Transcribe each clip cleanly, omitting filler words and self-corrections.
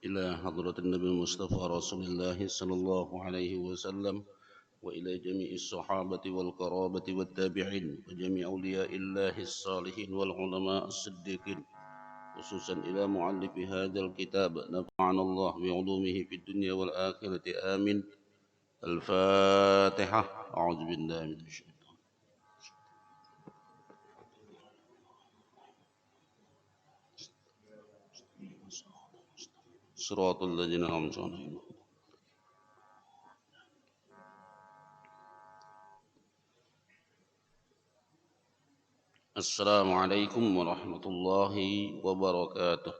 إلى حضرة النبي المصطفى رسول الله صلى الله عليه وسلم وإلى جميع الصحابة والقرابة والتابعين وجميع أولياء الله الصالحين والعلماء الصديقين خصوصا إلى مؤلف هذا الكتاب نفعنا الله بعلومه في الدنيا والآخرة آمين. الفاتحة. أعوذ بالله من الشيطان صراط الذين أنعمت عليهم. السلام عليكم ورحمة الله وبركاته.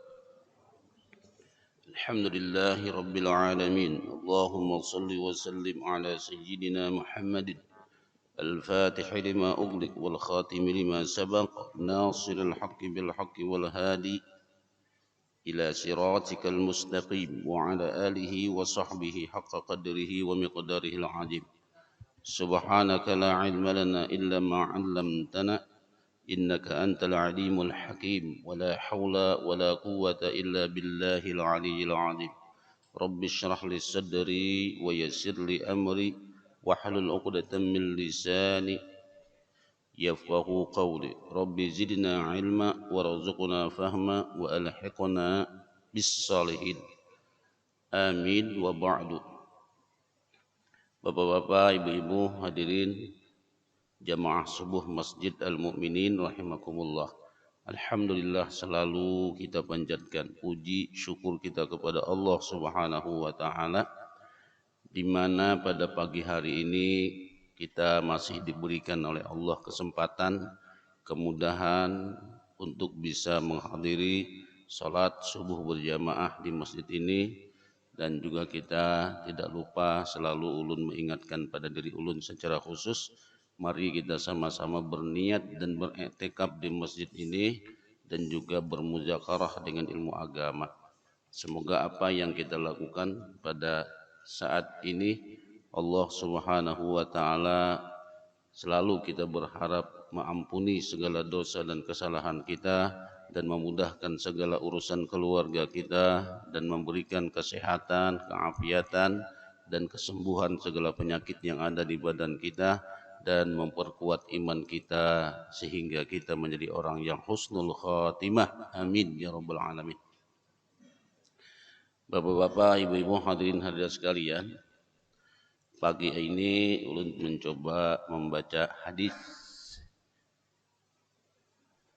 الحمد لله رب العالمين. اللهم صل وسلم على سيدنا محمد الفاتح لما أغلق والخاتم لما سبق ناصر الحق بالحق والهادي إلى صراطك المستقيم وعلى آله وصحبه حق قدره ومقداره العظيم. سبحانك لا علم لنا إلا ما علمتنا إنك أنت العليم الحكيم ولا حول ولا قوة إلا بالله العلي العظيم. رب اشرح لي صدري ويسر لي أمري واحلل عقدة من لساني يفقه قولي. رب زدنا علما وارزقنا فهما وألحقنا بالصالحين آمين وبعد. Bapak-bapak, ibu-ibu, hadirin jamaah subuh Masjid Al-Mu'minin rahimakumullah. Alhamdulillah, selalu kita panjatkan puji syukur kita kepada Allah Subhanahu wa taala di mana pada pagi hari ini kita masih diberikan oleh Allah kesempatan, kemudahan untuk bisa menghadiri salat subuh berjamaah di masjid ini. Dan juga kita tidak lupa selalu ulun mengingatkan pada diri ulun secara khusus, mari kita sama-sama berniat dan beriktikaf di masjid ini dan juga bermuzakarah dengan ilmu agama. Semoga apa yang kita lakukan pada saat ini Allah Subhanahu wa taala selalu kita berharap mengampuni segala dosa dan kesalahan kita dan memudahkan segala urusan keluarga kita dan memberikan kesehatan, keafiatan dan kesembuhan segala penyakit yang ada di badan kita dan memperkuat iman kita sehingga kita menjadi orang yang husnul khatimah. Amin ya rabbal alamin. Bapak-bapak, ibu-ibu, hadirin hadirat sekalian, pagi ini ulun mencoba membaca hadis.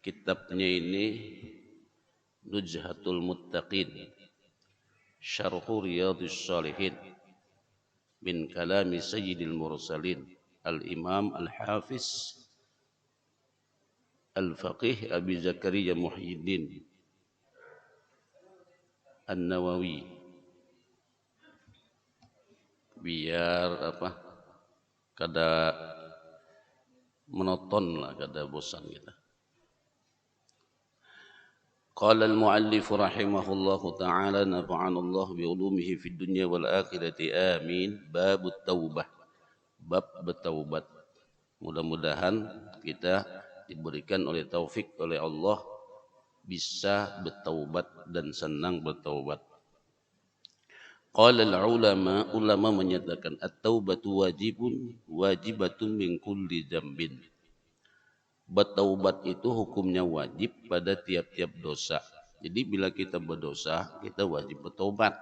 Kitabnya ini Nuzhatul Muttaqin Syarhu Riyadhus Shalihin min kalami Sayyidil Mursalin Al-Imam Al-Hafiz Al-Faqih Abi Zakaria Muhyiddin An-Nawawi. Biar kada monoton lah, kada bosan kita. Qala al-muallif rahimahullahu ta'ala nafa'ana Allah bi'ulumihi fid dunya wal akhirati amin. Bab taubah, bab bertaubat. Mudah-mudahan kita diberikan oleh taufik oleh Allah bisa bertaubat dan senang bertaubat. Qala al-ulama, ulama menyatakan at-taubatu wajibatun min kulli dzambin. Bertaubat itu hukumnya wajib pada tiap-tiap dosa. Jadi bila kita berdosa, kita wajib bertaubat.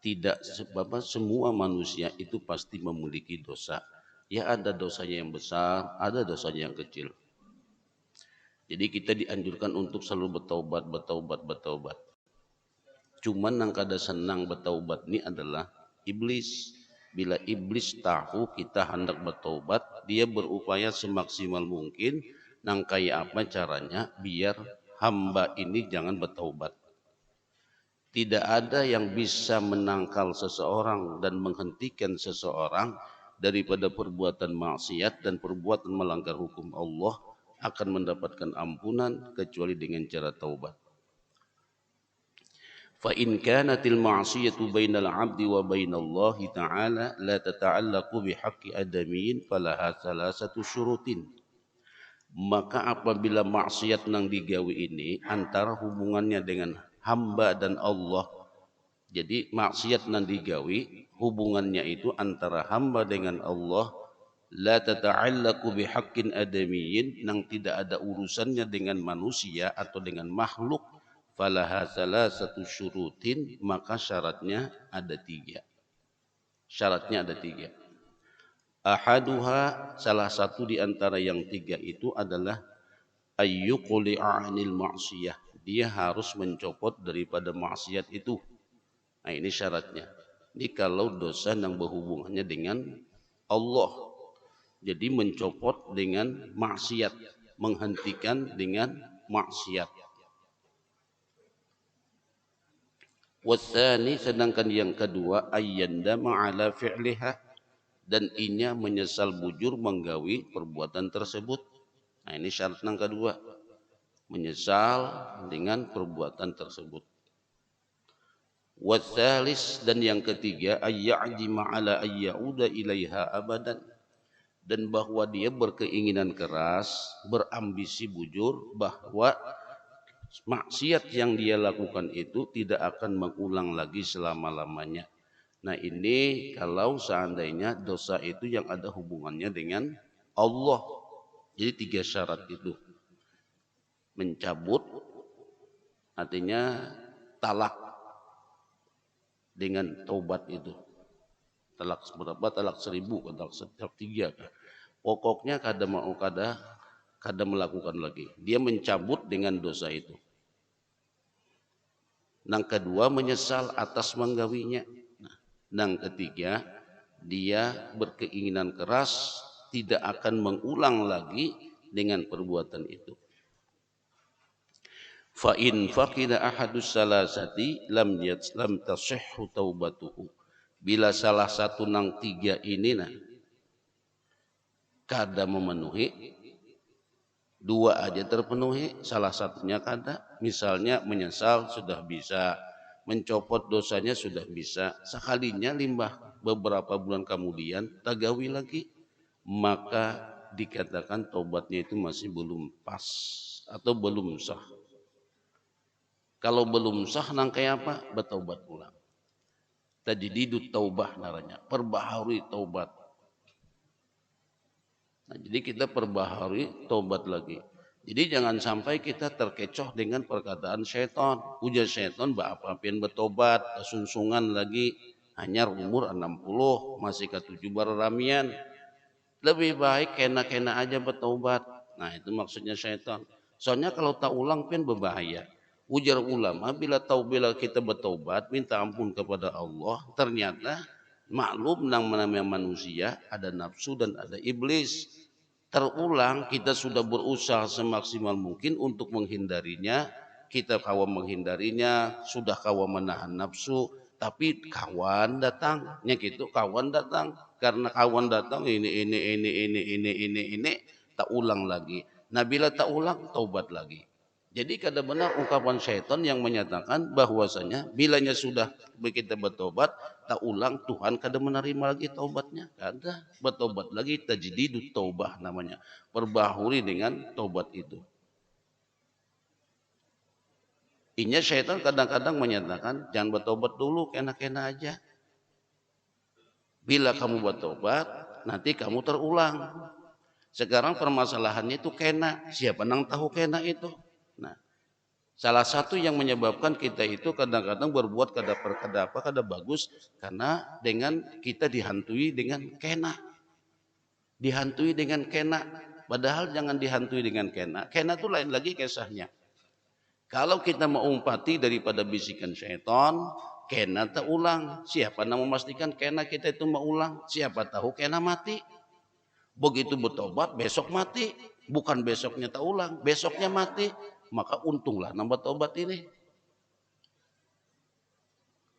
Tidak sebab semua manusia itu pasti memiliki dosa. Ya ada dosanya yang besar, ada dosanya yang kecil. Jadi kita dianjurkan untuk selalu bertaubat. Cuman yang kada senang bertaubat ini adalah iblis. Bila iblis tahu kita hendak bertaubat, dia berupaya semaksimal mungkin nang kayak apa caranya biar hamba ini jangan bertaubat. Tidak ada yang bisa menangkal seseorang dan menghentikan seseorang daripada perbuatan maksiat dan perbuatan melanggar hukum Allah akan mendapatkan ampunan kecuali dengan cara taubat. Fa in kanatil ma'siyatu bainal 'abdi wa bainallahi ta'ala la tata'allaqu bihaqqi adamin falaha salasatu syurutin. Maka apabila maksiat nang digawi ini antara hubungannya dengan hamba dan Allah Jadi maksiat nan digawi hubungannya itu antara hamba dengan Allah, la tata'allaqu bihaqqin adamiyyin, yang tidak ada urusannya dengan manusia atau dengan makhluk, falaha salasatu syurutin, maka syaratnya ada tiga. Syaratnya ada tiga. Ahaduha, salah satu di antara yang tiga itu adalah ayyuqli'a 'anil ma'siyah. Dia harus mencopot daripada maksiat itu. Nah, ini syaratnya. Ini kalau dosa yang berhubungannya dengan Allah. Jadi mencopot dengan maksiat, menghentikan dengan maksiat. Wasani, sedangkan yang kedua ayyandama ala fi'liha, dan inya menyesal bujur menggawi perbuatan tersebut. Nah, ini syarat yang kedua, menyesal dengan perbuatan tersebut. Wasalis, dan yang ketiga ayya'jima ala ayyauda ilaiha abadan, dan bahwa dia berkeinginan keras, berambisi bujur bahwa maksiat yang dia lakukan itu tidak akan mengulang lagi selama-lamanya. Nah, ini kalau seandainya dosa itu yang ada hubungannya dengan Allah. Jadi tiga syarat itu. Mencabut artinya talak dengan taubat itu. Talak berapa? Talak 1000, talak 3. Pokoknya kada mau kada melakukan lagi. Dia mencabut dengan dosa itu. Yang kedua menyesal atas menggawinya. Yang ketiga dia berkeinginan keras tidak akan mengulang lagi dengan perbuatan itu. Fa in faqida ahadus salasati lam tasihhu taubatuhu. Bila salah satu nang tiga ini kada memenuhi, dua aja terpenuhi, salah satunya kada, misalnya menyesal sudah bisa, mencopot dosanya sudah bisa, sekalinya limbah beberapa bulan kemudian tagawi lagi, maka dikatakan tobatnya itu masih belum pas atau belum sah. Kalau belum sah nang kayak apa? Bertaubat ulang. Tajdidut taubah namanya, perbaharui taubat. Nah, jadi kita perbaharui taubat lagi. Jadi jangan sampai kita terkecoh dengan perkataan syaitan. Ujar syaitan apa-apain bertobat, kesunsungan lagi, hanya umur 60, masih ke-7 bararamian. Lebih baik kena-kena aja bertobat. Nah, itu maksudnya syaitan. Soalnya kalau tak ulang pun berbahaya. Ujar ulama, bila kita bertobat, minta ampun kepada Allah, ternyata maklum nang namanya manusia, ada nafsu dan ada iblis. Terulang, kita sudah berusaha semaksimal mungkin untuk menghindarinya, kita kawan menghindarinya, sudah kawan menahan nafsu, tapi kawan datangnya gitu, kawan datang, karena kawan datang ini tak ulang lagi. Nah, bila tak ulang, taubat lagi. Jadi kada benar ungkapan syaitan yang menyatakan bahwasanya bilanya sudah kita bertobat, tak ulang Tuhan kada menerima lagi taubatnya. Kada, bertobat lagi, tajdidut taubah namanya. Perbaharui dengan taubat itu. Inya syaitan kadang-kadang menyatakan jangan bertobat dulu, kena-kena aja. Bila kamu bertobat, nanti kamu terulang. Sekarang permasalahannya itu kena. Siapa nang tahu kena itu? Nah, salah satu yang menyebabkan kita itu kadang-kadang berbuat kada bagus karena dengan kita dihantui dengan kena. Dihantui dengan kena. Padahal jangan dihantui dengan kena. Kena itu lain lagi kisahnya. Kalau kita mengumpati daripada bisikan syaitan, kena tak ulang. Siapa yang memastikan kena kita itu mengulang? Siapa tahu kena mati. Begitu bertobat besok mati. Bukan besoknya tak ulang, besoknya mati. Maka untunglah nambah tobat ini.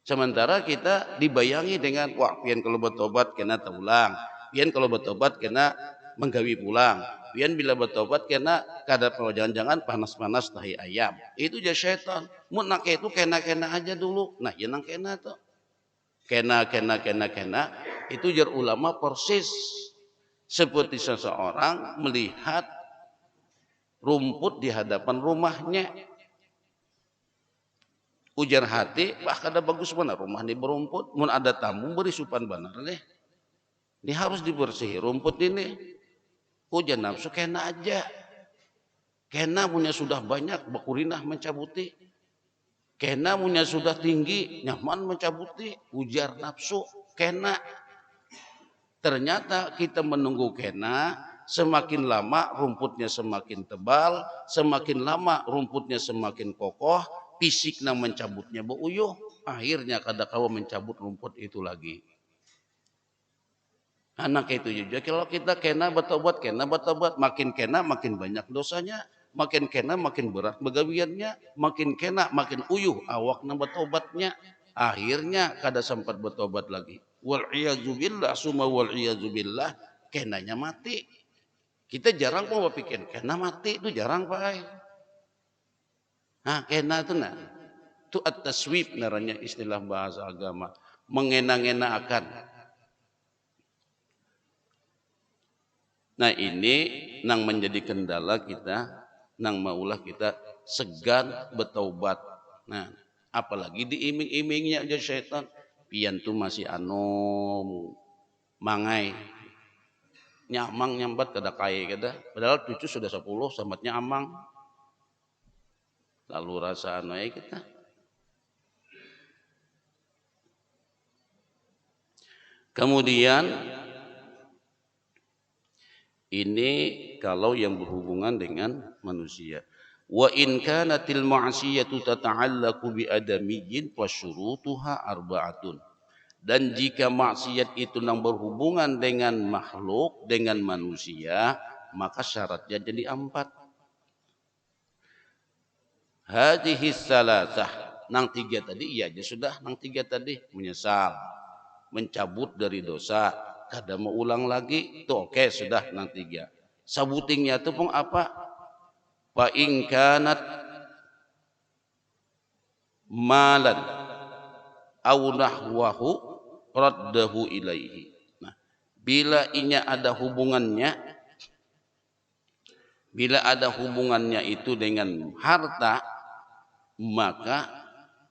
Sementara kita dibayangi dengan wah, pian kalau bertobat kena terulang, pian kalau bertobat kena menggawi pulang, pian bila bertobat kena kada jangan-jangan panas-panas tahi ayam. Itu aja syaitan. Mun nak itu kena-kena aja dulu. Nah, ya nang kena tuh. Kena itu jar ulama persis seperti seseorang melihat rumput di hadapan rumahnya. Ujar hati, wah kada bagus mana rumah ini berumput, mun ada tamu beri supan benar deh. Ini harus dibersihi rumput ini. Ujar nafsu kena aja. Kena punya sudah banyak, bakurinah mencabuti. Kena punya sudah tinggi, nyaman mencabuti. Ujar nafsu, kena. Ternyata kita menunggu kena, semakin lama rumputnya semakin tebal, semakin lama rumputnya semakin kokoh, fisiknya mencabutnya beuyuh, akhirnya kada kawa mencabut rumput itu lagi. Anak itu juga kalau kita kena bertobat, makin kena makin banyak dosanya, makin kena makin berat begawiannya, makin kena makin uyuh awakna bertobatnya, akhirnya kada sempat bertobat lagi. Wal iyazubillah summa wal iyazubillah, kenanya mati. Kita jarang mau berpikir kena mati itu jarang Pak. Nah, kena itu nah. Itu at-taswib namanya istilah bahasa agama, mengena-ngena akan. Nah ini nang menjadi kendala kita, nang maulah kita segan bertaubat. Nah apalagi diiming-imingnya aja syaitan, pian tuh masih mangai, nyamang nyambat kada kaya kada, padahal cucu sudah 10 samatnya amang. Lalu rasa ya kita. Kemudian ini kalau yang berhubungan dengan manusia. Wa in kanatil ma'siyatu tata'allaqu bi adamiyyin wa syurutuha arba'atun. Dan jika maksiat itu yang berhubungan dengan makhluk, dengan manusia, maka syaratnya jadi 4. Hadhihi salasah, nang 3 tadi iya aja sudah, nang 3 tadi menyesal, mencabut dari dosa, kada mau ulang lagi, itu oke sudah nang 3. Sabutingnya itu pun apa? Fa in kanat malan aw nahwahu raddahu ilaihi. Nah, bila inya ada hubungannya, bila ada hubungannya itu dengan harta, maka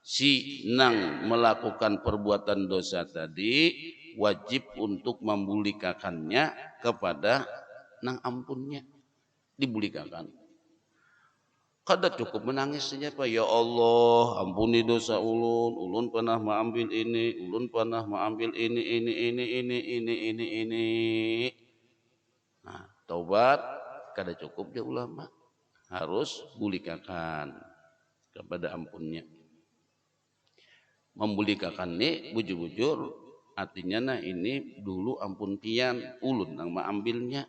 si nang melakukan perbuatan dosa tadi wajib untuk membulikakannya kepada nang ampunnya, dibulikakan. Kada cukup menangis saja Pak, ya Allah ampuni dosa ulun, ulun pernah mengambil ini, ulun pernah mengambil ini. Nah, taubat kada cukup ya ulama, harus bulikakan kepada ampunnya. Membulikakan ini bujur-bujur artinya nah ini dulu ampun pian ulun nang mengambilnya.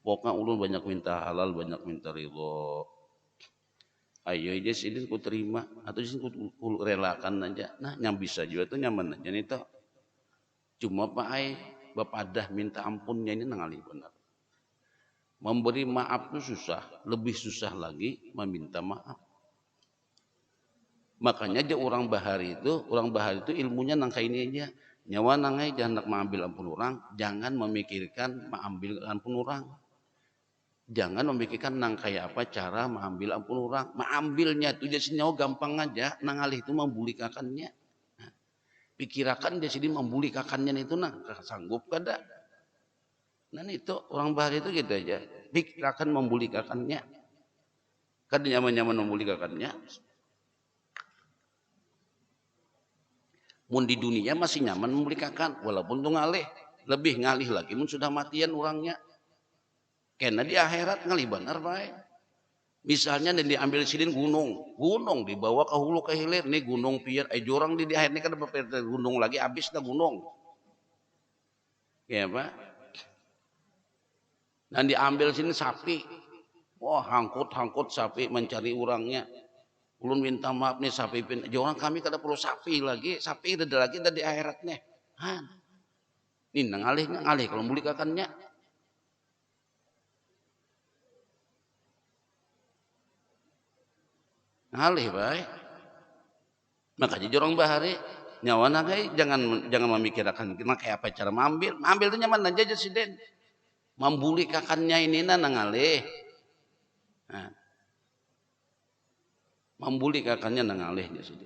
Pokoknya ulun banyak minta halal, banyak minta ridho. Ayo aja sini ku terima atau sini ku relakan aja. Nah yang bisa juga tuh nyaman aja nih toh. Cuma Pak Ai bapadah minta ampunnya ini nangali benar. Memberi maaf itu susah, lebih susah lagi meminta maaf. Makanya aja orang bahari itu ilmunya nangka ini aja. Nyawa nangai jangan nak mengambil ampun orang, jangan memikirkan mengambil ampun orang. Jangan memikirkan nang kayak apa cara mengambil ampun orang. Mengambilnya itu jadi nyawa gampang aja, nang alih itu membulikakannya. Nah, pikirakan dia sini membulikakannya itu nang sanggup kada. Nah itu orang bahari itu gitu aja. Pikirakan membulikakannya. Kada nyaman-nyaman membulikakannya. Mun di dunia masih nyaman membulikakan, walaupun itu ngalih, lebih ngalih lagi. Mun sudah matian orangnya, karena di akhirat ngalih benar baik. Misalnya dan diambil sidin gunung dibawa ke hulu ke hilir, nih gunung pian, jorang di akhir ini kan gunung lagi, habis dah gunung, ya pak. Dan diambil sini sapi, wah hangkut sapi mencari orangnya. Ulun minta maaf nih sapi pin, orang kami kada perlu sapi lagi, sapi ada lagi di akhiratnya. Ini ngalih kalau mulikakannya. Ngalih baik. Makanya jorong bahari nyawa nagai jangan memikirkan kayak apa cara mengambil itu nyaman aja sih den. Membulikakannya ini ngalih. Nah, membulikakannya ngalihnya sih.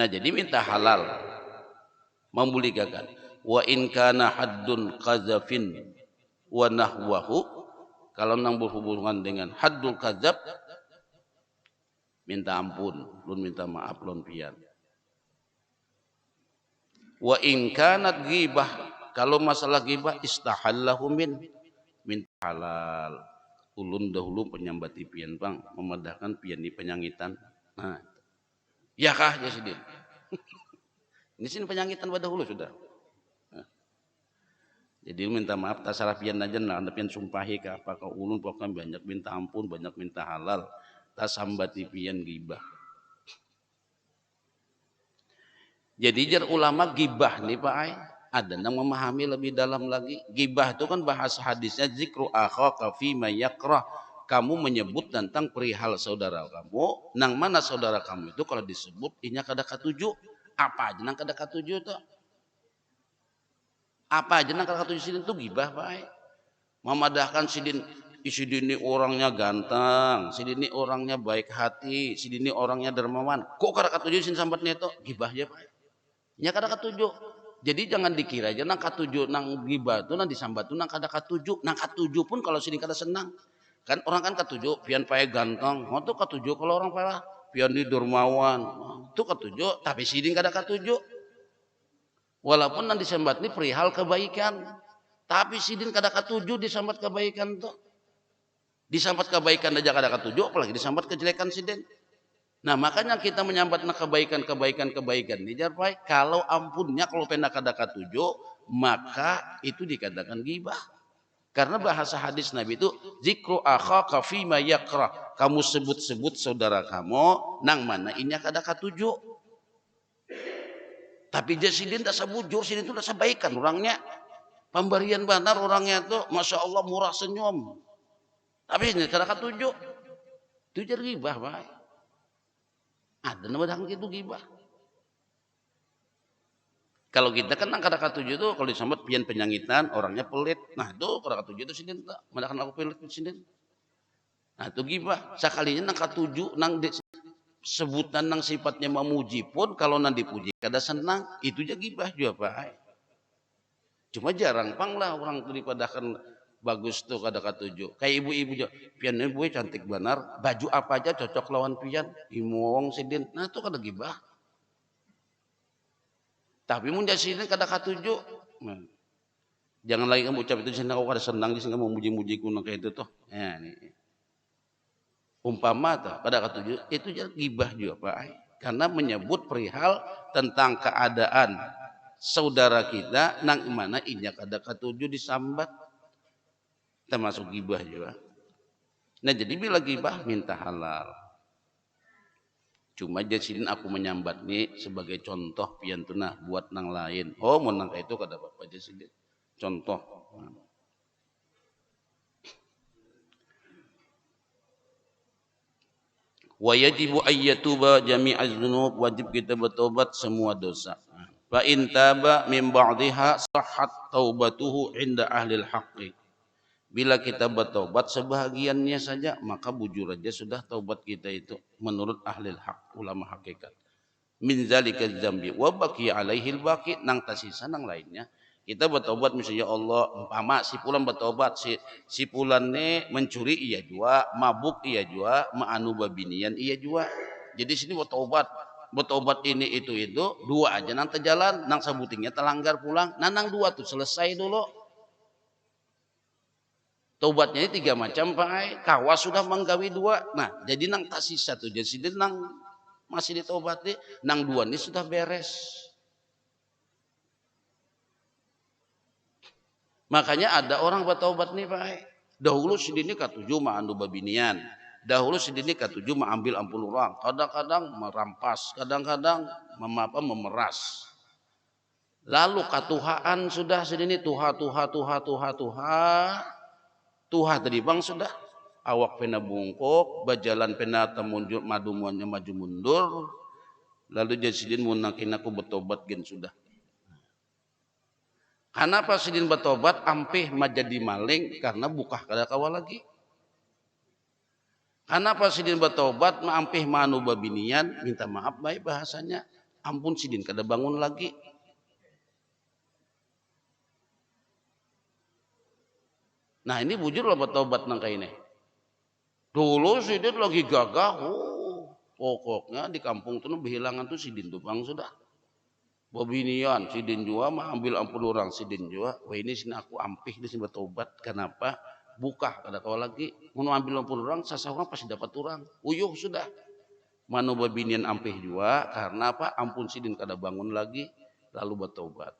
Nah jadi minta halal membolehkan. Wa in kana haddun qazafin wa nahwahu, kalau nang berhubungan dengan haddul kadzab minta ampun, lun minta maaf lun pian. Wa in kanat ghibah, kalau masalah ghibah istahallahu minta halal. Ulun dahulu penyambati pian bang memedahkan pian di penyangitan. Nah, ya kah ya sidin. Ini sini penyangitan pada dahulu sudah. Nah, jadi minta maaf tak salah pian aja nah anda pian sumpahi ke apa kau ulun pokoknya banyak minta ampun, banyak minta halal. Tak sambati pian ghibah. Jadi jar ulama gibah nih Pak Ai, ada yang memahami lebih dalam lagi. Gibah itu kan bahasa hadisnya zikru akhaka fi ma yakrah. Kamu menyebut tentang perihal saudara kamu, nang mana saudara kamu itu kalau disebut inya kada katuju. Apa aja nang kada katuju itu? Apa aja nang kada katuju sidin itu gibah Pak Ai. Memadahkan sidin ini orangnya ganteng, sidin ini orangnya baik hati, sidin ini orangnya dermawan. Kok kada katuju sin sambatnya itu? Gibah ya Pak Ai. Nya kada katuju. Jadi jangan dikira aja nang katuju nang gibah tu nang disambat tu nang kada katuju. Nang katuju pun kalau sini kada senang. Kan orang kan katuju pian pae ganteng. Oh tu katuju kalau orang pae pian di dermawan. Tu katuju tapi sini kada katuju. Walaupun nang disambat ni perihal kebaikan. Tapi sidin kada katuju disambat kebaikan tu. Disambat kebaikan aja kada katuju apalagi disambat kejelekan sidin. Nah makanya kita menyambat kebaikan ini jarpai kalau ampunnya kalau pena kada katuju maka itu dikatakan ghibah. Karena bahasa hadis Nabi itu zikru akhaka fi ma yakrah. Kamu sebut-sebut saudara kamu nang mana inya kada katuju. Tapi dia sidin tak sabujur, sidin itu tak sabaikan orangnya. Pemberian benar orangnya itu Masya Allah murah senyum. Tapi ini kada katuju. Itu jadi ghibah baik. Ada nama dahang itu gibah. Kalau kita kan kada katuju tuh kalau disambat pian penyangitan orangnya pelit. Nah itu kada katuju itu sidin tak. Madakan aku pelit sidin. Nah itu gibah. Sekalinya nang katuju nang sebutan nang sifatnya memuji pun kalau nang dipuji kada senang itu aja gibah juga Pak. Cuma jarang pang lah orang tuh dipadakan bagus tuh kada katuju. Kayak ibu-ibu juga, pian ibu cantik benar, baju apa aja cocok lawan pian, imong sidin. Nah itu kada gibah. Tapi mun sidin kada katuju. Nah, jangan lagi kamu ucap itu sini aku kada senang di sini kamu muji-muji kuno kayak itu tuh. Ya, nih. Umpama tuh kada katuju itu jadi gibah juga Pak. Karena menyebut perihal tentang keadaan saudara kita nang mana inya kada katuju disambat. Termasuk gibah juga. Nah jadi bila gibah minta halal. Cuma jadi aku menyambat nih sebagai contoh pian tunah buat nang lain. Oh mau nang itu kada apa-apa jadi contoh. Wa yajibu ayyatuba jami'az dzunub, wajib kita bertobat semua dosa. Fa in taba min ba'dihha sahhat taubatuhu inda ahlil haqqi. Bila kita bertobat sebahagiannya saja maka bujur aja sudah taubat kita itu menurut ahli hak ulama hakikat. Min zalika dzambi wa baqi alaihi baqi nang tasisa nang lainnya. Kita bertobat misalnya Allah umpama si pulan bertobat si pulan ne mencuri iya jua, mabuk iya jua, ma'anu babinian iya jua. Jadi sini bertobat ini itu dua aja nang terjalan nang sabutingnya terlanggar pulang. Nang dua tuh selesai dulu. Taubatnya ini 3 macam Pak. Kawas sudah menggawi 2. Nah, jadi nang tak sisa tuh. Jadi nang masih ditobati, nang 2 ini sudah beres. Makanya ada orang bertobat nih Pak. Dahulu sidini katuju ma'andu babinian. Dahulu sidini katuju ma'ambil ampul orang. Kadang-kadang merampas, kadang-kadang memeras. Lalu katuhaan sudah sidini tuha. Tuha tadi bang sudah awak pena bungkuk, bajalan pena temunjul maju mundur, lalu jasidin munakin aku bertobat gen sudah. Kenapa sidin bertobat ampih majadi maling karena bukah kada kawa lagi. Kenapa sidin bertobat ampih manu babinian minta maaf baik bahasanya Ampun sidin kada bangun lagi. Nah ini bujur lah bertobat nang kayak ini. Dulu sidin lagi gagah, pokoknya di kampung tuh berhilangan tuh sidin tuh bang sudah. Bobinian sidin jua mah ambil ampun orang sidin jua. Wah ini sini aku ampih di sini bertobat. Kenapa? Buka kada kau lagi. Mau ambil ampun orang, sasa orang pasti dapat orang. Uyuh sudah. Manu bobinian ampih jua karena apa? Ampun sidin kada bangun lagi lalu bertobat.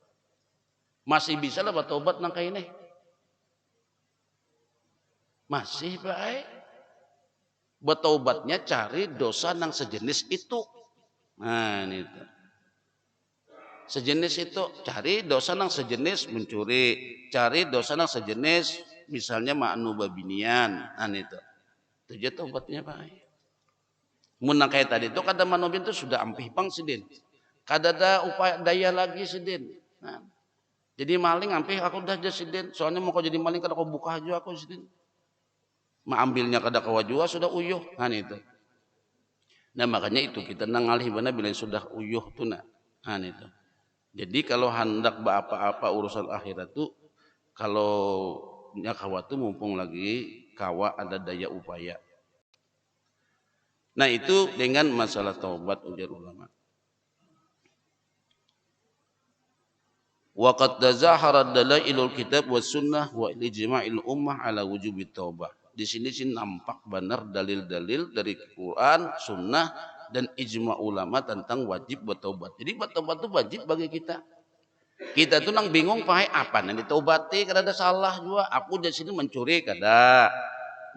Masih bisa lah bertobat nang kayak ini. Masih baik. Bertobatnya cari dosa nang sejenis itu. Nah ini tuh. Sejenis itu cari dosa nang sejenis mencuri, cari dosa nang sejenis misalnya ma'nu babinian. Nah itu. Itu aja tobatnya baik. Mun nang kayak tadi itu kada manobin itu sudah ampih pang sidin. Kada ada upaya daya lagi sidin. Nah, jadi maling ampih aku dah aja sidin. Soalnya mau kau jadi maling kada kau buka aja aku sidin. Ambilnya kada kawajua sudah uyuh kan itu. Nah makanya itu kita nangalih benar bila sudah uyuh tuh nah itu. Jadi kalau hendak apa-apa urusan akhirat tuh kalau nyakawa tuh mumpung lagi kawa ada daya upaya. Nah itu dengan masalah taubat ujar ulama. Wa qad tazahara dalailul kitab was sunnah wa ijma'il ummah ala wujubit taubah. Di sini sih nampak benar dalil-dalil dari Quran, Sunnah dan ijma ulama tentang wajib bertobat. Jadi bertobat itu wajib bagi kita. Kita tuh nang bingung pakai apa nanti taubati kada ada salah juga. Aku di sini mencuri kada,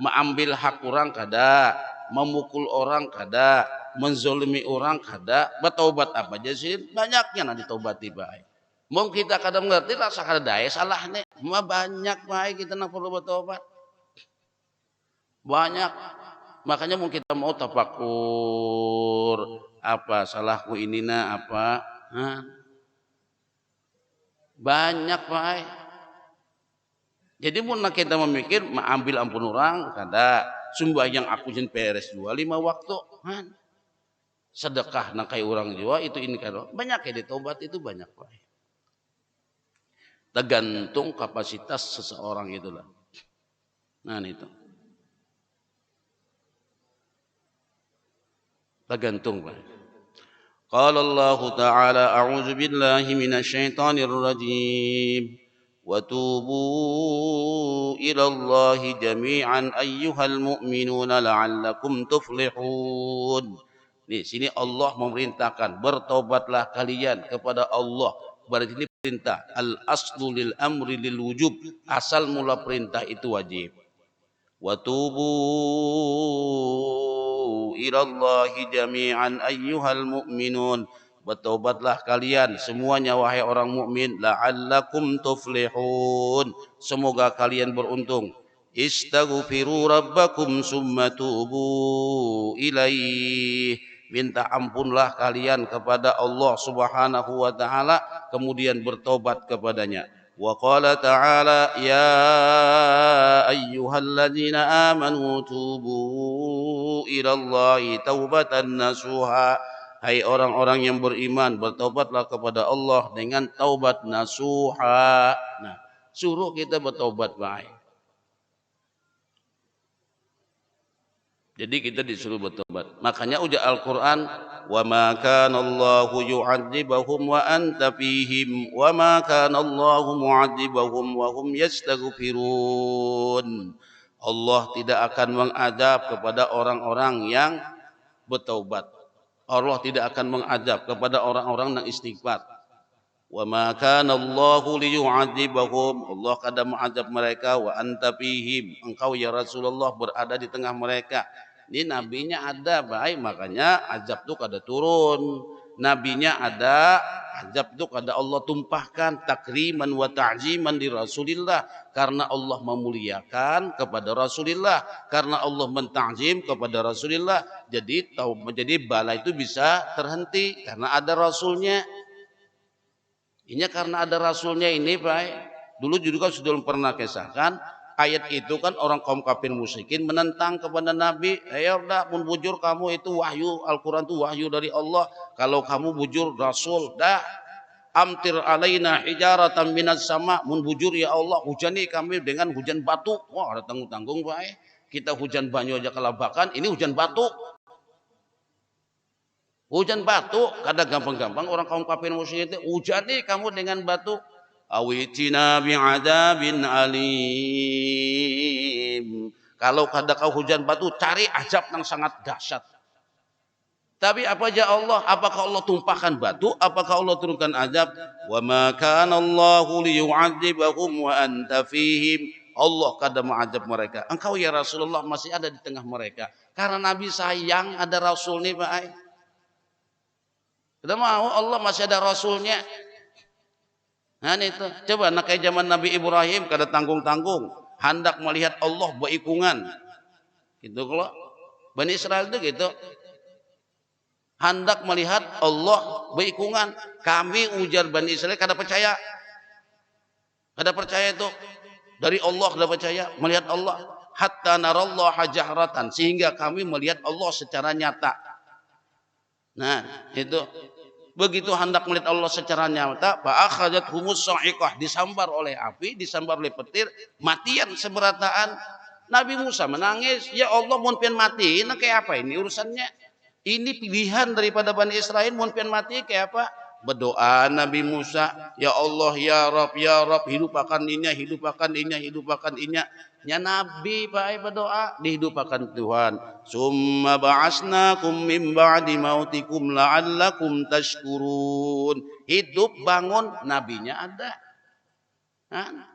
mengambil hak orang kada, memukul orang kada, menzolimi orang kada. Bertobat apa aja sih banyaknya nanti taubati baik. Mau kita kada mengerti rasa kada daya salah nih. Banyak baik kita nang perlu bertobat. Banyak. Makanya mau kita mau tafakur apa salahku ini nah apa. Banyak baik. Jadi mau kita memikir ambil ampun orang kada sembahyang aku jen peres 5 waktu. Sedekah nang kayak orang jua itu ini kada. Banyak ya ditobat itu banyak baik. Tergantung kapasitas seseorang itulah. Nah itu. Tergantung Pak. Qala Allah Ta'ala a'udzu billahi minasyaitonir rajim wa tubu ila Allah jami'an ayyuhal mu'minuna la'allakum tuflihun. Di sini Allah memerintahkan bertobatlah kalian kepada Allah. Berarti ini perintah al-aslu lil amri lil wujub. Asal mula perintah itu wajib. Wa tubu ilallahi jami'an ayyuhal mu'minun. Bertobatlah kalian semuanya wahai orang mukmin la'allakum tuflihun. Semoga kalian beruntung. Istaghfiru rabbakum summa tubu ilaih. Minta ampunlah kalian kepada Allah Subhanahu wa taala kemudian bertobat kepadanya. Wa qala ta'ala ya ayyuhalladzina amanu tubu ilallahi taubatan nasuha. Hai orang-orang yang beriman bertobatlah kepada Allah dengan taubat nasuha. Nah, suruh kita bertobat baik. Jadi kita disuruh bertobat. Makanya ujar Al-Qur'an, "Wa ma kana Allahu yu'adzibahum wa anta fihim wa ma kana Allahu mu'adzibahum wa hum yastaghfirun." Allah tidak akan mengadab kepada orang-orang yang bertaubat. Allah tidak akan mengadab kepada orang-orang yang istighfar. Wa ma kana Allahu liyu'adzibahum. Allah kada mengadab mereka wa anta fihim. Engkau ya Rasulullah berada di tengah mereka. Ini nabinya ada baik makanya azab itu kada turun. Nabinya ada azab itu kada Allah tumpahkan takriman wa ta'ziman di Rasulillah karena Allah memuliakan kepada Rasulillah karena Allah menta'zim kepada Rasulillah jadi bala itu bisa terhenti karena ada Rasulnya. Ini karena ada Rasulnya ini Pak. Dulu juga sudah pernah kisahkan ayat itu kan orang kaum kafir musyrikin menentang kepada Nabi, ya udah mun bujur kamu itu wahyu, Al-Qur'an itu wahyu dari Allah, kalau kamu bujur rasul dah amtir alaina hijaratan minas sama, mun bujur ya Allah hujani kami dengan hujan batu. Wah ada tanggung-tanggung bae, kita hujan banyu aja kelabakan, ini hujan batu. Hujan batu, kadang gampang-gampang orang kaum kafir musyrik itu hujani kamu dengan batu. Awitina bi'adzabin alim. Kalau kada kau hujan batu, cari azab yang sangat dahsyat. Tapi apa aja Allah? Apakah Allah tumpahkan batu? Apakah Allah turunkan azab? Wa ma kana Allahu liyu'adzibahum wa anta fihim. Allah kada mengazab mereka. Engkau ya Rasulullah masih ada di tengah mereka. Karena Nabi sayang ada Rasul nih Pak. Tidak mau Allah masih ada Rasulnya. Nah itu coba nak kayak zaman Nabi Ibrahim kada tanggung-tanggung, hendak melihat Allah berikungan. Gitu kalau Bani Israel itu gitu. Hendak melihat Allah berikungan. Kami ujar Bani Israel kada percaya. Kada percaya itu dari Allah kada percaya melihat Allah hatta narallaha jahratan, sehingga kami melihat Allah secara nyata. Nah, itu begitu hendak melihat Allah secara nyata, fa akhadhathumus sa'iqah, disambar oleh api, disambar oleh petir, matian seberataan. Nabi Musa menangis, ya Allah mun pian mati, nah kayak apa ini urusannya? Ini pilihan daripada Bani Israel, mun pian mati kayak apa? Berdoa Nabi Musa, ya Allah ya Rabb, hidupakan inya, hidupakan inya, hidupakan inya. Ya Nabi Pak berdoa dihidupakan Tuhan. Summa ba'asnakum min ba'di mautikum la'allakum tashkurun. Hidup bangun nabinya ada. Nah,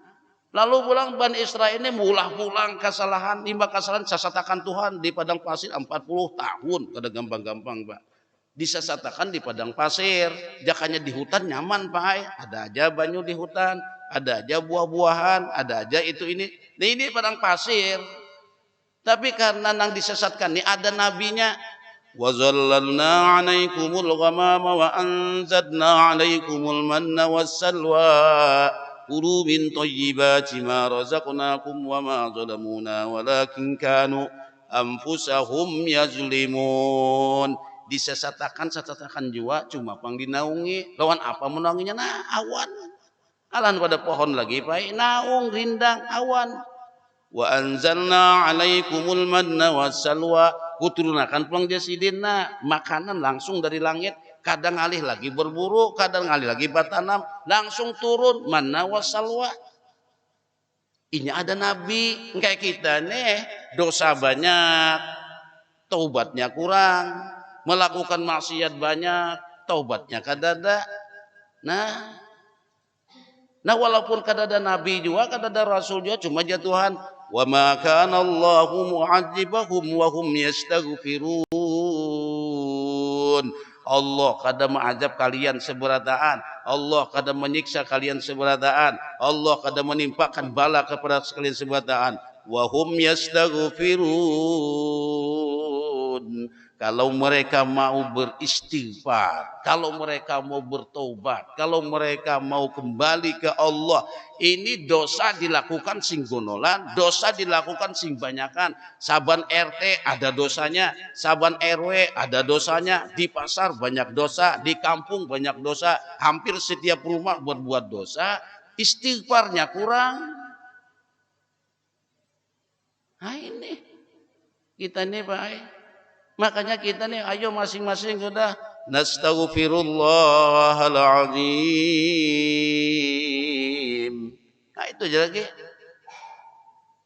lalu pulang Bani Israel ini pulang kesalahan, nimba kesalahan sesatakan Tuhan di padang pasir 40 tahun. Kada gampang-gampang Pak. Disesatakan di padang pasir, jakanya di hutan nyaman Pak. Ada aja banyu di hutan, ada aja buah-buahan, ada aja itu ini. Nah ini padang pasir. Tapi karena nang disesatkan ini ada nabinya. Wa zallalna 'alaikumul ghamama wa anzadna 'alaikumul manna wassalwa. Kulu min thayyibati ma razaqnakum wa ma zalamuna walakin kanu anfusahum yazlimun. Disesatakan jua cuma pang dinaungi. Lawan apa menaunginya? Nah awan. Alan pada pohon lagi Pak, naung rindang awan. Wa anzalna 'alaikumul manna wassalwa, kuturunakan pulang jasidina makanan langsung dari langit, kadang alih lagi berburu, kadang alih lagi bertanam, langsung turun manna wassalwa. Ini ada nabi, kayak kita nih dosa banyak, taubatnya kurang, melakukan maksiat banyak, taubatnya kadada. Nah walaupun kada ada nabi juga, kada ada rasul juga, cuma aja Tuhan, wa ma kana Allahu mu'adzibahum wa hum yastaghfirun. Allah kada mengazab kalian seberataan, Allah kada menyiksa kalian seberataan, Allah kada menimpakan bala kepada sekalian seberataan, wa hum yastaghfirun. Kalau mereka mau beristighfar, kalau mereka mau bertobat, kalau mereka mau kembali ke Allah, ini dosa dilakukan sing gonolan, dosa dilakukan sing banyakan. Saban RT ada dosanya, saban RW ada dosanya, di pasar banyak dosa, di kampung banyak dosa, hampir setiap rumah berbuat dosa, istighfarnya kurang. Nah ini kita nih Pak. Makanya kita nih ayo masing-masing sudah nastaghfirullahaladzim. Nah itu aja lagi.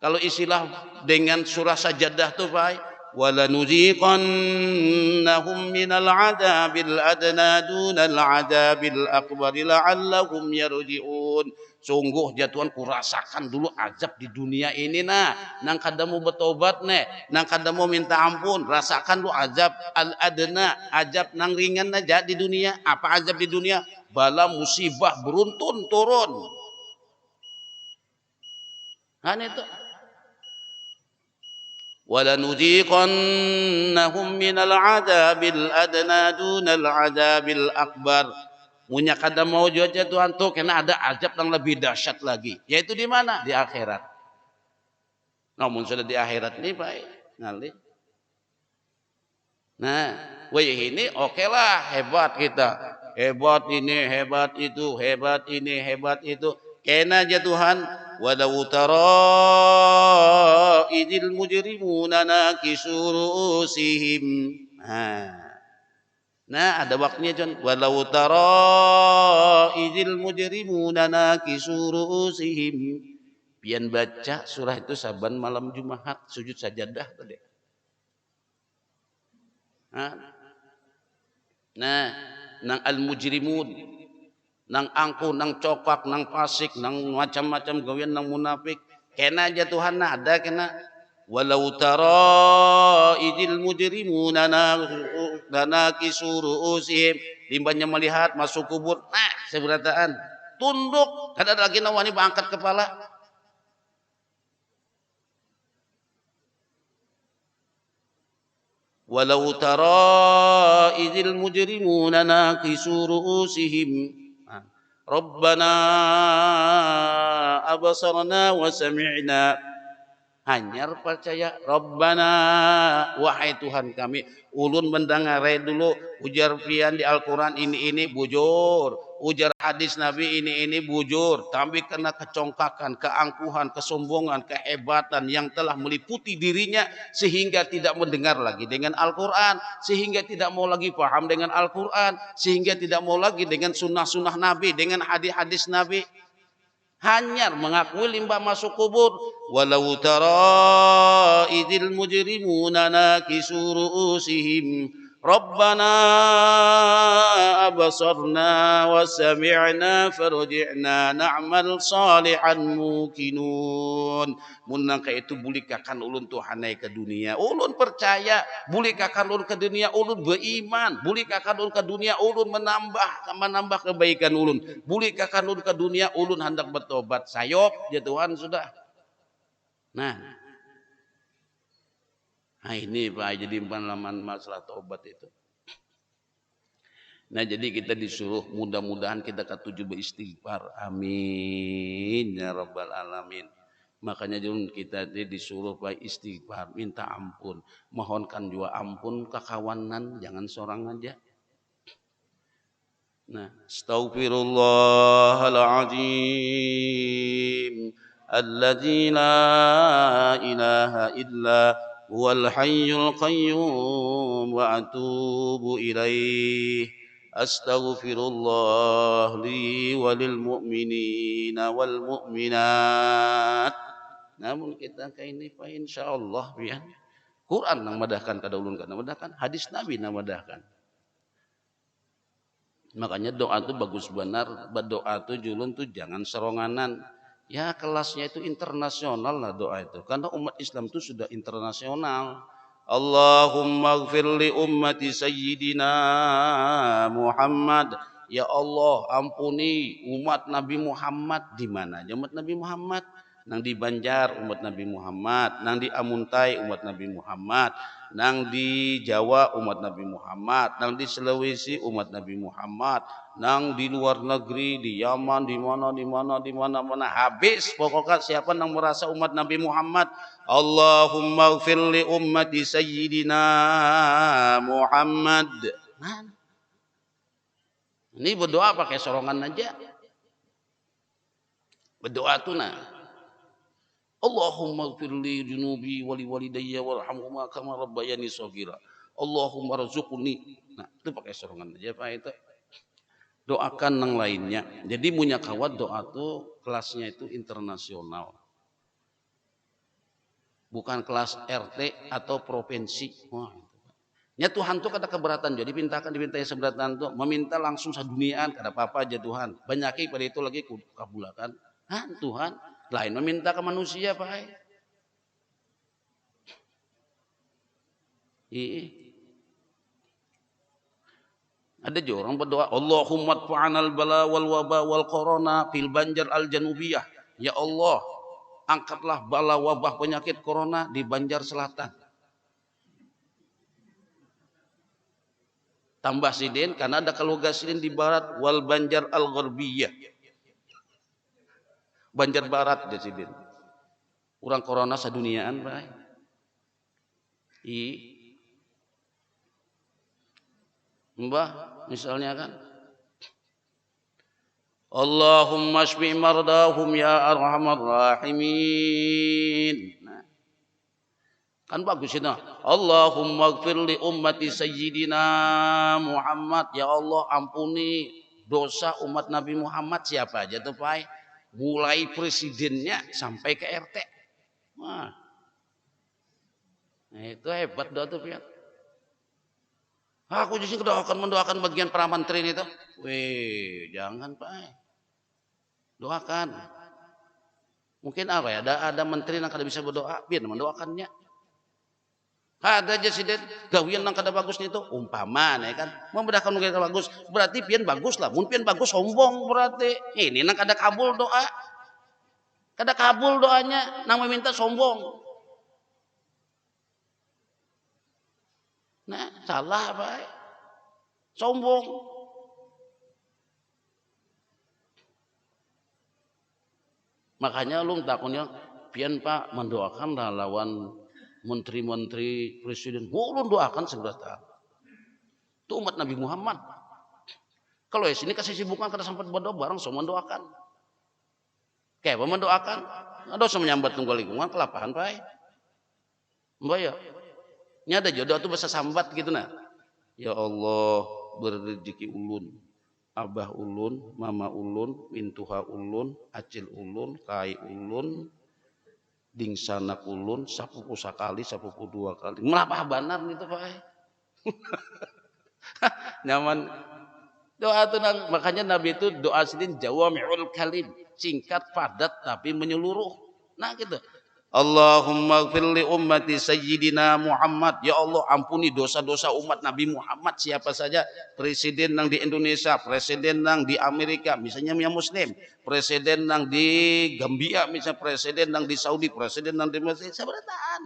Kalau istilah dengan surah Sajadah tuh Pak, walanuziqannahum minal adabil adna dunal adabil akbar la'allahum yarji'un. Sungguh jatuhan kurasakan dulu azab di dunia ini nah. Nang kada mau bertobat nih, nang kada mau minta ampun, rasakan lu azab al-adna, azab nang ringan aja di dunia. Apa azab di dunia? Bala musibah beruntun turun. Nah itu. Walanuziqannahum minal adabil adna dunal adabil akbar. Punya kada mau juga Tuhan tuh karena ada azab yang lebih dahsyat lagi, yaitu di mana? Di akhirat. namun sudah di akhirat nih baik ngali. Nah, wih ini oke lah hebat kita. Hebat ini, hebat itu, hebat ini, hebat itu. Kena aja Tuhan. Walau tara idil mujrimuna nakisu ru'usihim. Nah, ada waktunya John. Walau tara idil mujrimuna nakisu ru'usihim. Pian baca surah itu saban malam Jumat sujud sajadah tadi. Nah, nang al-mujrimun, nang angku, nang cokak, nang fasik, nang macam-macam gawian, nang munafik. Kena aja Tuhan ada kena. Walau tara idil mujrimuna nakisu ru'usihim. Limbahnya melihat masuk kubur. Nah, seberataan. Tunduk. Kada ada lagi nawani angkat kepala. Walau tara idil mujrimuna nakisu ru'usihim Rabbana abasarna wa sami'na. Hanyar percaya Rabbana, wahai Tuhan kami. Ulun mendengarai dulu ujar pian di Al-Quran ini bujur, ujar hadis Nabi ini bujur, tapi karena kecongkakan, keangkuhan, kesombongan, kehebatan yang telah meliputi dirinya sehingga tidak mendengar lagi dengan Al-Quran, sehingga tidak mau lagi paham dengan Al-Quran, sehingga tidak mau lagi dengan sunnah-sunnah Nabi, dengan hadis-hadis Nabi. Hanyar mengakui limbah masuk kubur. Walau tara idil mujrimuna nakisu ru'usihim Rabbana abasarna wa sami'na farji'na na'mal salihan mukinun. Munangka itu bulikakan ulun Tuhanai ke dunia. Ulun percaya, bulikakan ulun ke dunia ulun beriman, bulikakan ulun ke dunia ulun menambah kebaikan ulun. Bulikakan ulun ke dunia ulun hendak bertobat. Sayop ya Tuhan sudah. Nah ini Pak jadi pengalaman masalah tobat itu. Nah jadi kita disuruh mudah-mudahan kita ketujuh beristighfar. Amin ya rabbal alamin. Makanya kita disuruh Pak istighfar, minta ampun, mohonkan juga ampun kekawanan, jangan seorang aja. Nah, astaghfirullahaladzim alladzi la ilaha illa huwal hayyul qayyum wa atubu ilaih. Astaghfirullah li walil mu'minina wal mu'minat. Namun kita kaini pa insyaallah ya. Quran nang madahkan kada ulun kana madahkan, hadis Nabi nang madahkan. Makanya doa itu bagus benar, berdoa itu julun tuh jangan seronganan. Ya kelasnya itu internasional lah doa itu. Karena umat Islam itu sudah internasional. Allahumma gfir li ummati sayyidina Muhammad. Ya Allah ampuni umat Nabi Muhammad. Di mana aja umat Nabi Muhammad? Nang di Banjar umat Nabi Muhammad, nang di Amuntai umat Nabi Muhammad, nang di Jawa umat Nabi Muhammad, nang di Sulawesi umat Nabi Muhammad, nang di luar negeri di Yaman di mana habis pokoknya siapa nang merasa umat Nabi Muhammad. Allahumma ighfir li ummati sayyidina Muhammad. Nah, ini berdoa pakai sorongan aja. Berdoa tuh nah. Allahumma ighfirli junubi wali walidayya warhamhuma kama rabbayani shaghira. Allahumma rzuqni. Nah, itu pakai sorongan aja Pak itu. Doakan yang lainnya. Jadi punya kawat doa itu kelasnya itu internasional. Bukan kelas RT atau provinsi. Wah, ya Tuhan tuh kada keberatan. Jadi dimintai seberatan tuh meminta langsung saduniaan kada apa-apa aja Tuhan. Banyaki pada itu lagi kabulakan. Tuhan lain meminta ke manusia Pak. Ada juga orang berdoa Allahumma fa'anal bala wal waba wal corona fil Banjar al Janubiyah. Ya Allah, angkatlah bala wabah penyakit corona di Banjar Selatan. Tambah sidin karena ada keluarga sidin di barat wal Banjar al Gharbiyah. Banjar Barat dia sidin. Urang corona saduniaan bae. Mbah misalnya kan Allahumma shfi mardahum ya arhamar rahimin. Nah, kan bagus itu. Allahumma ighfir li ummati sayyidina Muhammad. Ya Allah ampuni dosa umat Nabi Muhammad siapa aja tuh Pak. Mulai presidennya sampai ke RT. Nah, itu hebat doa tuh Pak. Aku justru mendoakan bagian para menteri itu. Weh, jangan Pak. Doakan. Mungkin apa ya? Ada menteri yang kada bisa berdoa, biar mendoakannya. Ada presiden gawian yang kada bagus itu umpama ya kan. Membedahkan mungkin bagus, berarti pian bagus lah. Mun pian bagus sombong berarti. Ini nang kada kabul doa. Kada kabul doanya, nang meminta sombong. Nah, salah Pak. Sombong. Makanya lu takutnya pian Pak mendoakan lawan menteri-menteri presiden. Lu doakan sebenarnya. Itu umat Nabi Muhammad. Kalau ya sini kasih sibukan kada sempat berdoa bareng semua mendoakan. Kayak apa mendoakan? Ada usah menyambat tunggal lingkungan kelapahan Pak. Mbak ya. Ini ada jodoh tuh bahasa sambat gitu nah. Ya Allah berrezeki ulun. Abah ulun, mama ulun, mintuha ulun, acil ulun, kai ulun, dingsanak ulun, sapupu sakali, sapupu dua kali. Melapah benar gitu Pak. Nyaman. Doa itu makanya Nabi itu doa sidin jawami'ul kalim, singkat padat tapi menyeluruh. Nah gitu. Allahumma ighfir li ummati sayyidina Muhammad. Ya Allah ampuni dosa-dosa umat Nabi Muhammad siapa saja. Presiden yang di Indonesia, presiden yang di Amerika, misalnya yang muslim. Presiden yang di Gambia, misalnya presiden yang di Saudi, presiden yang di Mesir. Seberataan.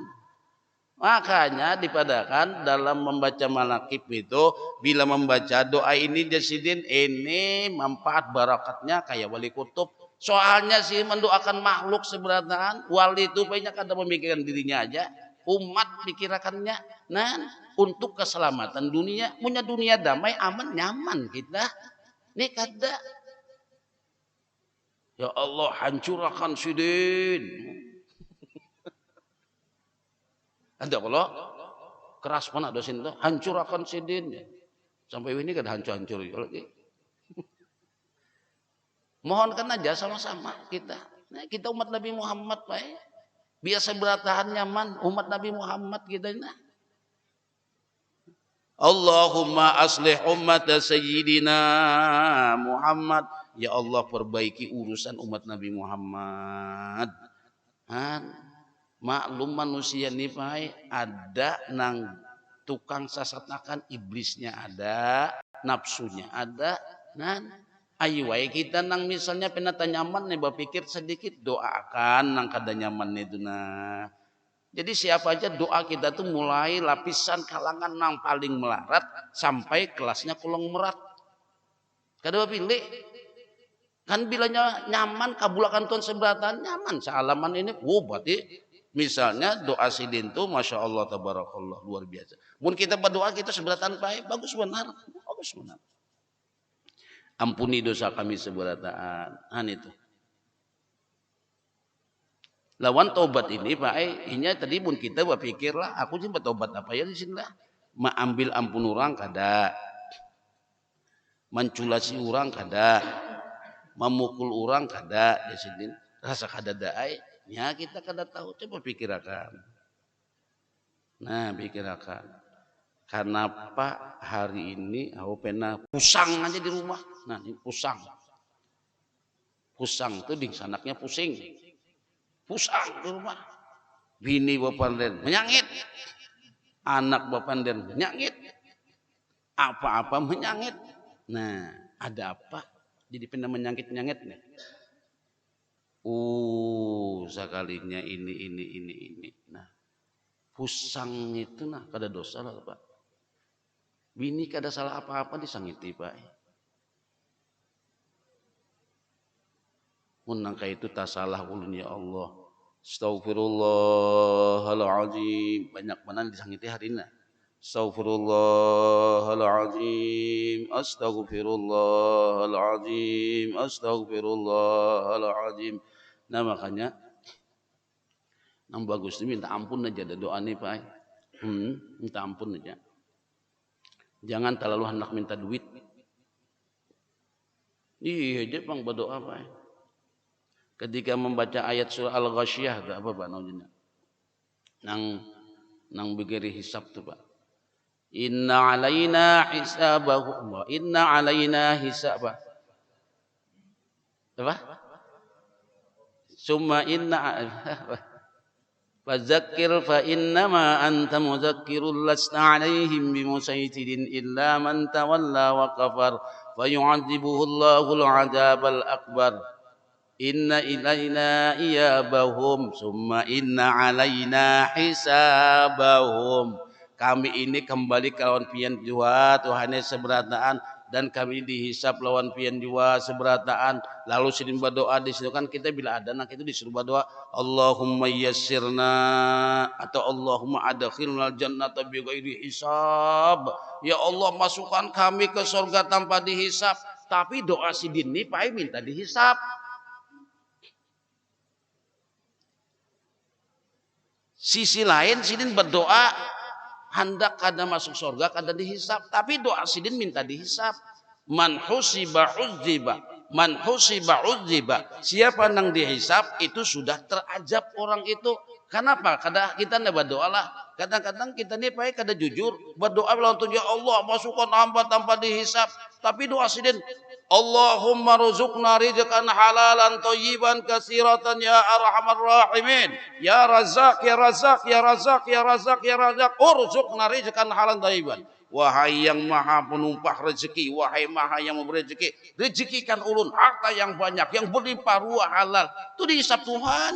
Makanya dipadakan dalam membaca manakib itu. Bila membaca doa ini jasidin ini manfaat barakatnya kayak wali kutub. Soalnya sih mendoakan makhluk sebenarnya wali itu banyak ada memikirkan dirinya aja, umat pikirakannya. Nah, untuk keselamatan dunia, punya dunia damai, aman, nyaman kita. Nih kada. Ya Allah hancurkan sidin. Ada kalau keras mana dosen itu hancurkan sidin. Sampai ini kada hancur-hancur lagi. Mohonkan aja sama-sama kita. Nah, kita umat Nabi Muhammad Pak. Biasa beratahan nyaman umat Nabi Muhammad kita ini. Allahumma aslih ummat sayyidina Muhammad. Ya Allah perbaiki urusan umat Nabi Muhammad. Maklum manusia nih Pak, ada nang tukang sasatakan iblisnya ada, nafsunya ada. Nah, ayo kita nang misalnya penata nyaman nih berpikir sedikit doakan nang kada nyaman itu nah. Jadi siapa aja doa kita tuh mulai lapisan kalangan nang paling melarat sampai kelasnya kolong merat. Kada pilih. Kan bilanya nyaman kabulakan Tuhan seberatan nyaman sealaman ini. Berarti misalnya doa sidin tuh masya Allah tabarakallah luar biasa. Mun kita berdoa kita seberatan baik bagus benar, bagus benar. Ampuni dosa kami seberataan itu. Lawan tobat ini Pak, ini tadi pun kita berpikir lah, aku sih bertobat apa ya di sini lah. Mengambil ampun orang kada, menculasi orang kada, memukul orang kada di sini. Rasa kada daai, ya kita kada tahu. Coba pikirkan. Nah pikirkan. Kenapa hari ini aku pernah pusang aja di rumah. Nah ini pusang. Pusang itu dingsanaknya pusing. Pusang di rumah. Bini bapanden menyangit. Anak bapanden menyangit. Apa-apa menyangit. Nah ada apa? Jadi pernah menyangit-nyangit nih. Sekalinya ini. Nah pusang itu nah kada dosa lah Pak. Bini kada salah apa-apa disangiti Pak. Mun nangka itu tak salah ulun ya Allah. Astaghfirullahaladzim. Banyak mana disangiti hari ini. Astaghfirullahaladzim. Astaghfirullahaladzim. Astaghfirullahaladzim. Nah makanya yang bagus ini minta ampun aja ada doa nih Pak. Minta ampun aja. Jangan terlalu hendak minta duit. Iya aja Bang berdoa Pak. Ketika membaca ayat surah Al-Ghasyiyah apa Pak namanya? Nang begeri hisab tuh Pak. Inna alaina hisabahum. Inna alaina hisabah. Apa? Summa inna Fadzakir fa innama anta mudzakkirun lasta alaihim bimusaytirin illa man tawalla wa kafar fayu'adzibuhu Allahul 'adzabal akbar. Inna ilaina iyabahum summa inna alaina hisabahum. Kami ini kembali ke lawan pian jua Tuhan seberataan dan kami dihisap lawan pian jua seberataan. Lalu sering berdoa di situ kan kita bila ada anak itu disuruh berdoa Allahumma yassirna atau Allahumma adkhilnal jannata bighairi hisab. Ya Allah masukkan kami ke surga tanpa dihisap. Tapi doa sidin ini Pak minta dihisap. Sisi lain sidin berdoa hendak kada masuk surga kada dihisap, tapi doa sidin minta dihisap. Man husiba uzziba, man husiba uzziba. Siapa nang dihisap itu sudah terajab orang itu. Kenapa? Kada kita ndak berdoa lah. Kadang-kadang kita nih Pak kada jujur berdoa lawan ya Allah masukkan hamba tanpa dihisap. Tapi doa sidin Allahumma ruzukna rizqan halalan thayyiban katsiratan ya arhamar rahimin. Ya Razzaq ya Razzaq ya Razzaq ya Razzaq ya Razzaq urzuqna rizqan halalan thayyiban. Wahai yang maha penumpah rezeki, wahai maha yang memberi rezeki, rezekikan ulun harta yang banyak, yang berlimpah ruah halal. Itu dihisap Tuhan.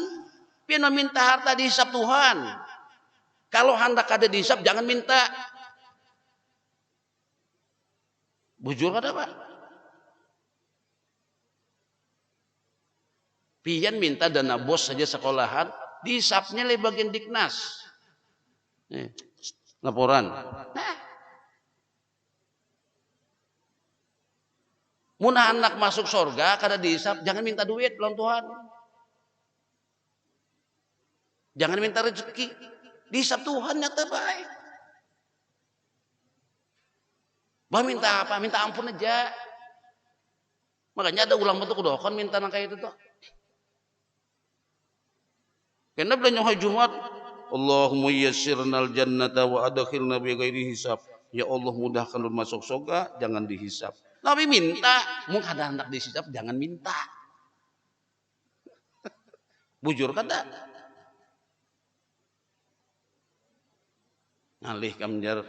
Pina minta harta dihisap Tuhan. Kalau hendak ada dihisap jangan minta. Bujur kada Pak? Pian minta dana bos saja sekolahan, dihisapnya le bagian Diknas. Laporan. Mun anak masuk surga kada dihisap, jangan minta duit lawan Tuhan. Jangan minta rezeki. Dihisap Tuhan nyata baik. Bah minta apa? Minta ampun aja. Makanya ada ulang bentuk doakan minta nang kayak itu tuh. Karena belanja hari Jumat, Allahumma yassirnal jannata wa adkhilna bighairi hisab. Ya Allah mudahkan lu masuk surga, jangan dihisap. Tapi minta, mung kada hendak dihisap jangan minta. Bujur kada? Ngalih kamjar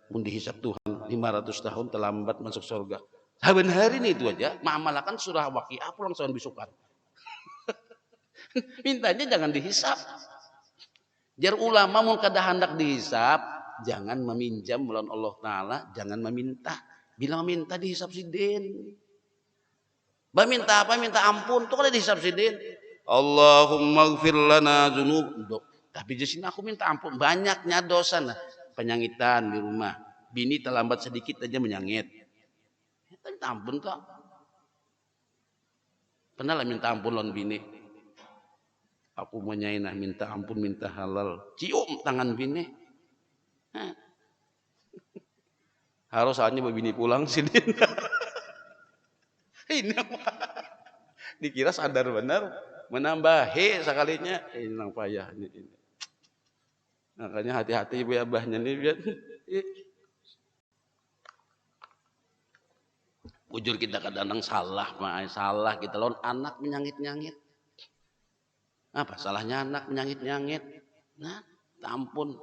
mun dihisap Tuhan 500 tahun terlambat masuk surga. Saben hari ini itu aja, ma'amalakan surah Waqiah pulang sawan bisukan. Mintanya jangan dihisap. Jar ulama mun kada hendak dihisap, jangan meminjam melawan Allah Ta'ala, jangan meminta. Bila meminta dihisap sidin. Bah minta apa? Minta ampun. Itu kada dihisap sidin. Allahumma gfir lana dzunub. Tapi di sini aku minta ampun. Banyaknya dosa nah. Penyangitan di rumah. Bini terlambat sedikit aja menyangit. Minta ampun kok. Pernah lah minta ampun lawan bini. Aku menyainah minta ampun minta halal. Cium tangan bini. Harus saatnya bini pulang sini. Ini dikira sadar benar menambahi sekalinya. Ini nang payah ini. Makanya hati-hati ibu abahnya nih biar. Ujur kita kadang-kadang salah, salah kita lawan anak menyangit-nyangit. Apa salahnya anak menyangit-nyangit? Nah, ampun.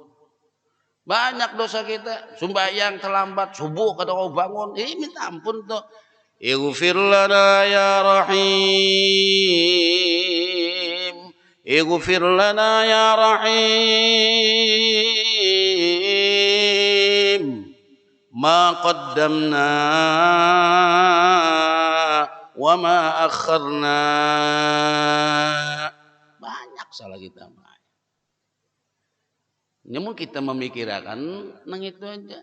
Banyak dosa kita. Sembahyang terlambat, subuh kada mau bangun. Minta ampun tuh. Ighfir lana ya Rahim. Ighfir lana ya Rahim. Ma qaddamna wa ma akharna. salah kita. Namun kita memikirkan nang itu aja.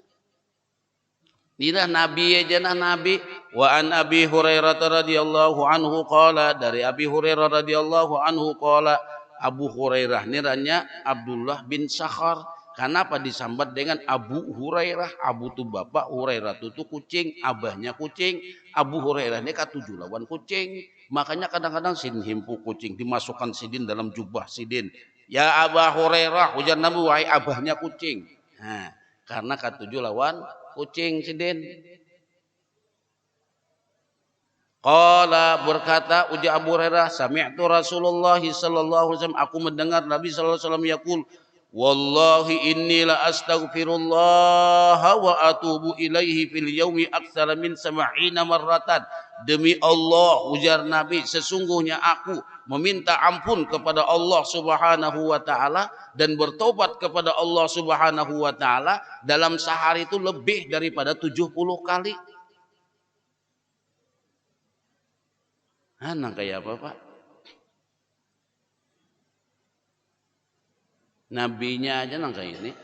Inilah Nabi aja nah Nabi. Wa an Abi Hurairah radhiyallahu anhu qala, dari Abi Hurairah radhiyallahu anhu qala, Abu Hurairah niranya Abdullah bin Sakhar. Kenapa disambat dengan Abu Hurairah? Abu tu bapak, Hurairah tu kucing, abahnya kucing. Abu Hurairah ini katujuh lawan kucing. Makanya kadang-kadang sin himpu kucing dimasukkan sidin dalam jubah sidin. Ya Aba Hurairah, ujar Nabi, wahai abahnya kucing. Nah, karena katujuh lawan kucing sidin. Qala berkata ujar Abu Hurairah, sami'tu Rasulullah sallallahu alaihi wasallam, aku mendengar Nabi sallallahu alaihi wasallam yaqul, wallahi inni la astaghfirullah wa atubu ilaihi fil yaumi aktsara min 70 marratan. Demi Allah, ujar Nabi, sesungguhnya aku meminta ampun kepada Allah Subhanahu wa taala dan bertobat kepada Allah Subhanahu wa taala dalam sehari itu lebih daripada 70 kali. Nang kayak apa, Pak? Nabinya aja nang kayak ini.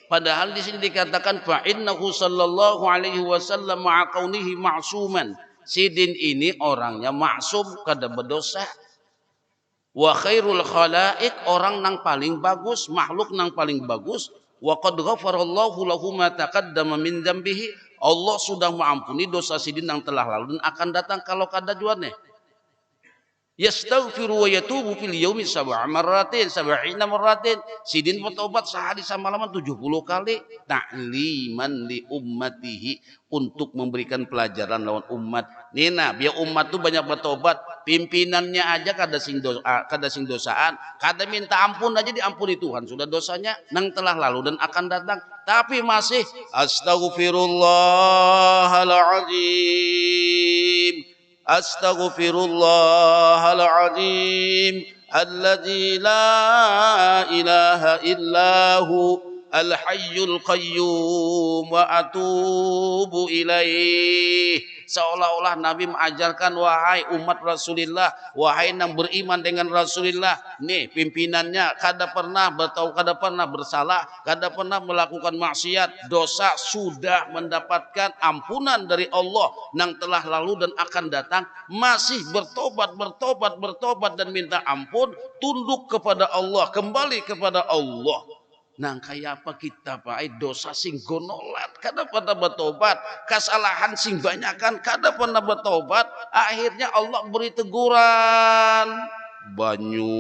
Padahal di sini dikatakan fa innahu sallallahu alaihi wasallam ma'a kaunihi ma'suman. Sidin ini orangnya maksum, kada berdosa. Wa khairul khalaiq, orang nang paling bagus, makhluk nang paling bagus. Wa qad ghafarallahu lahu ma taqaddama min dzambihi. Allah sudah mengampuni dosa sidin yang telah lalu dan akan datang kalau kada juane. Yastaghfiru wa yatubu fil yaumi 70 marratin. Sidin bertobat sehari semalam 70 kali. Ta'liman li ummatihi, untuk memberikan pelajaran lawan umat. Nina, biar umat tu banyak bertobat. Pimpinannya aja kada sing dosaan, kada minta ampun aja diampuni Tuhan. Sudah dosanya nang telah lalu dan akan datang, tapi masih astaghfirullahaladzim. Astaghfirullahaladzim alladzi la ilaha illahu al-hayyul qayyum wa atubu ilaih. Seolah-olah Nabi mengajarkan, wahai umat Rasulullah, wahai yang beriman dengan Rasulullah, nih pimpinannya kada pernah bersalah, kada pernah melakukan maksiat, dosa, sudah mendapatkan ampunan dari Allah yang telah lalu dan akan datang, masih bertobat dan minta ampun, tunduk kepada Allah, kembali kepada Allah. Nang kayak apa kita, Pak? Dosa sing gonolat kada pernah bertobat, kesalahan sing banyakan kada pernah bertobat, akhirnya Allah beri teguran. Banyu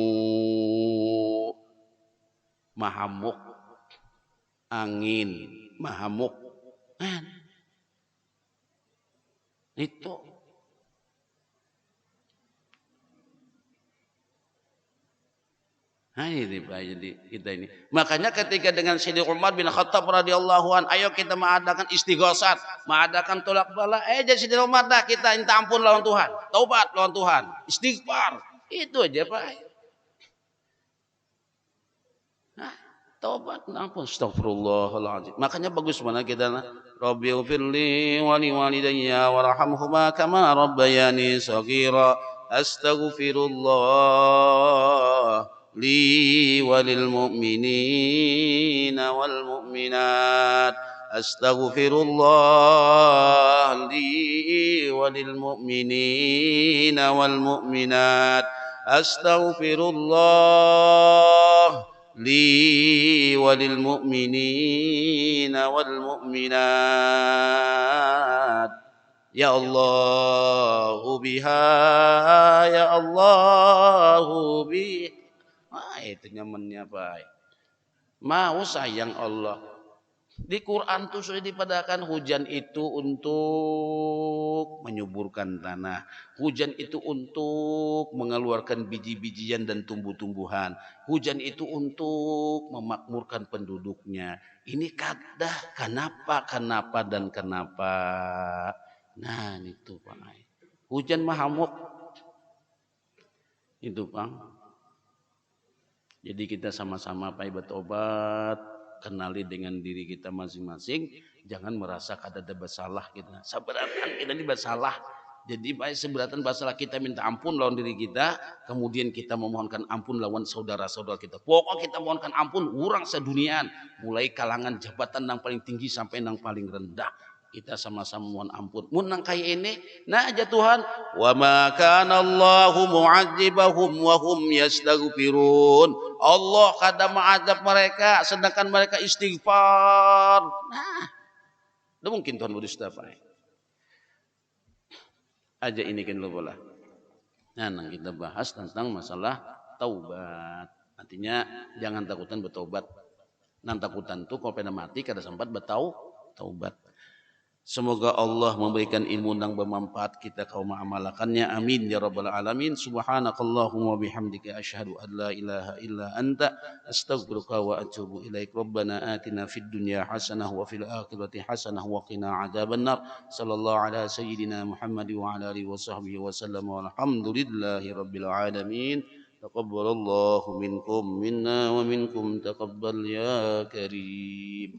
mahamuk, angin mahamuk, itu. Nah ini Pak, jadi kita ini. Makanya ketika dengan Sayyidina Umar bin Khattab radhiyallahu an, ayo kita mengadakan istighosat, mengadakan tolak bala. Jadi Sayyidina Umar dah, kita minta ampun lawan Tuhan, taubat lawan Tuhan, istighfar. Itu aja Pak. Nah, taubat, ampun, astagfirullahaladzim. Makanya bagus mana kita Rabbi ufirli wali walidayya warhamhuma kama rabbayani shaghira. Astaghfirullah li walil mu'minina wal mu'minat. Astaghfirullah li walil mu'minina wal mu'minat. Astaghfirullah li walil mu'minina wal mu'minat. Ya Allahu biha, ya Allahu biha. Itu nyamannya Pak. Mau sayang Allah. Di Quran tuh sudah dipadakan hujan itu untuk menyuburkan tanah. Hujan itu untuk mengeluarkan biji-bijian dan tumbuh-tumbuhan. Hujan itu untuk memakmurkan penduduknya. Ini kadah kenapa dan kenapa. Nah itu Pak. Hujan mahamuk. Itu Pak. Jadi kita sama-sama Pak bertobat, kenali dengan diri kita masing-masing, jangan merasa kada ada bersalah kita. Sebenarnya kita ini bersalah. Jadi baik seberatan masalah kita minta ampun lawan diri kita, kemudian kita memohonkan ampun lawan saudara-saudara kita. Pokok kita mohonkan ampun urang seduniaan, mulai kalangan jabatan yang paling tinggi sampai yang paling rendah. Kita sama-sama mohon ampun. Mun nang kaya ini, nah aja Tuhan, wa ma kana Allahu mu'adzibahum wa hum yastaghfirun. Allah kada mengadab mereka sedangkan mereka istighfar. Nah, tidak mungkin Tuhan berdusta. Aja ini kan lo bola. Nah, kita bahas tentang masalah taubat. Artinya jangan takutan bertobat. Nan takutan tuh kalau pernah mati kada sempat taubat. Semoga Allah memberikan ilmu yang bermanfaat kita kaum mengamalkannya. Amin ya rabbal alamin. Subhanakallahumma bihamdika asyhadu an la ilaha illa anta astaghfiruka wa atubu ilaik. Rabbana atina fid dunya hasanah wa fil akhirati hasanah wa qina adzabannar. Sallallahu ala sayyidina Muhammad wa ala alihi wa sahbihi wa sallam. Walhamdulillahi rabbil alamin. Taqabbalallahu minkum minna wa minkum taqabbal ya karim.